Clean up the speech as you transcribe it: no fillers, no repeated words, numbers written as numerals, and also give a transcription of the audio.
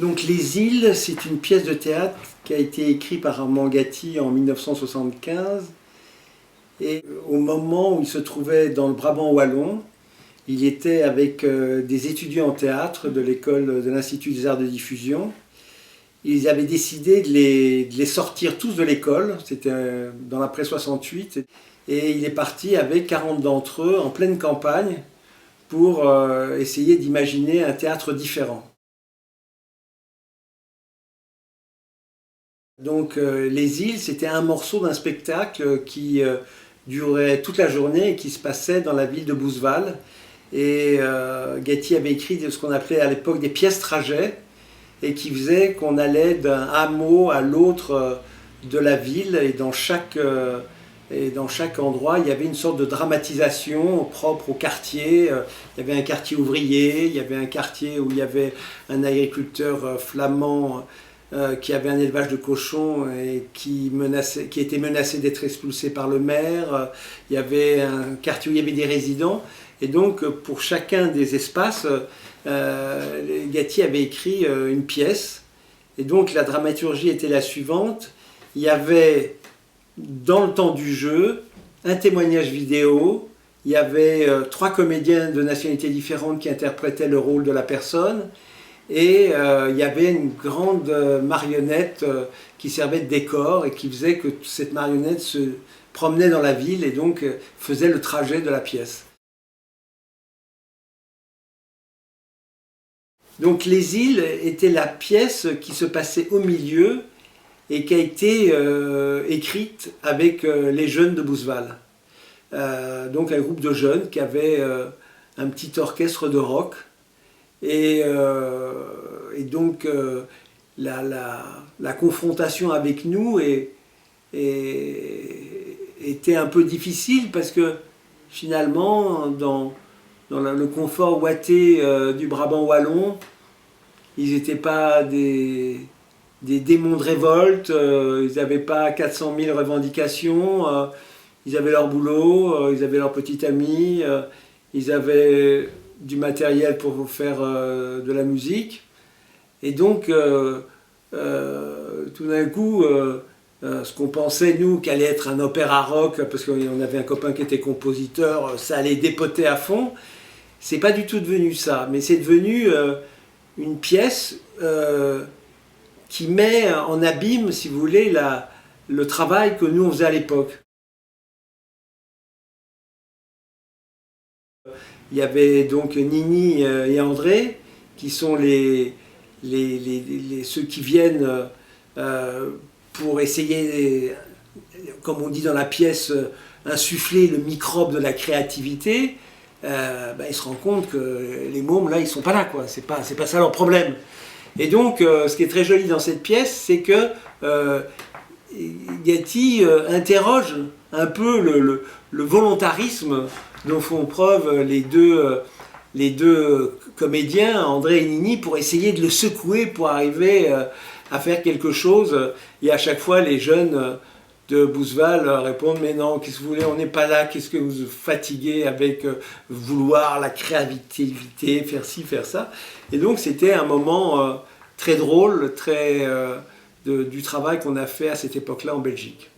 Donc Les Îles, c'est une pièce de théâtre qui a été écrite par Armand Gatti en 1975. Et au moment où il se trouvait dans le Brabant wallon, il était avec des étudiants en théâtre de l'école de l'Institut des Arts de Diffusion. Ils avaient décidé de les sortir tous de l'école, c'était dans l'après 68, et il est parti avec 40 d'entre eux en pleine campagne pour essayer d'imaginer un théâtre différent. Donc Les Îles, c'était un morceau d'un spectacle qui durait toute la journée et qui se passait dans la ville de Bouzeval. Et Gatti avait écrit ce qu'on appelait à l'époque des pièces trajets et qui faisait qu'on allait d'un hameau à l'autre de la ville et dans chaque endroit il y avait une sorte de dramatisation propre au quartier. Il y avait un quartier ouvrier, il y avait un quartier où il y avait un agriculteur flamand qui avait un élevage de cochons et qui était menacé d'être expulsé par le maire. Il y avait un quartier où il y avait des résidents. Et donc, pour chacun des espaces, Gatti avait écrit une pièce. Et donc, la dramaturgie était la suivante. Il y avait, dans le temps du jeu, un témoignage vidéo. Il y avait 3 comédiens de nationalités différentes qui interprétaient le rôle de la personne. Et il y avait une grande marionnette qui servait de décor et qui faisait que cette marionnette se promenait dans la ville et donc faisait le trajet de la pièce. Donc Les Îles était la pièce qui se passait au milieu et qui a été écrite avec les jeunes de Bouzeval. Donc un groupe de jeunes qui avait un petit orchestre de rock. Et donc la confrontation avec nous était un peu difficile parce que finalement dans le confort ouaté du Brabant wallon, ils n'étaient pas des démons de révolte, ils n'avaient pas 400 000 revendications, ils avaient leur boulot, ils avaient leur petit ami, ils avaient du matériel pour faire de la musique. Et donc, tout d'un coup, ce qu'on pensait, nous, qu'allait être un opéra rock, parce qu'on avait un copain qui était compositeur, ça allait dépoter à fond. C'est pas du tout devenu ça, mais c'est devenu une pièce qui met en abîme, si vous voulez, le travail que nous on faisait à l'époque. Il y avait donc Nini et André, qui sont ceux qui viennent pour essayer, comme on dit dans la pièce, insuffler le microbe de la créativité. Ils se rendent compte que les mômes, là, ils sont pas là, quoi. C'est pas ça leur problème. Et donc, ce qui est très joli dans cette pièce, c'est que Gatti interroge un peu le volontarisme dont font preuve les deux comédiens, André et Nini, pour essayer de le secouer, pour arriver à faire quelque chose. Et à chaque fois, les jeunes de Bouzeval répondent « Mais non, qu'est-ce que vous voulez, on n'est pas là, qu'est-ce que vous vous fatiguez avec vouloir la créativité, faire ci, faire ça ?» Et donc, c'était un moment très drôle, du travail qu'on a fait à cette époque-là en Belgique.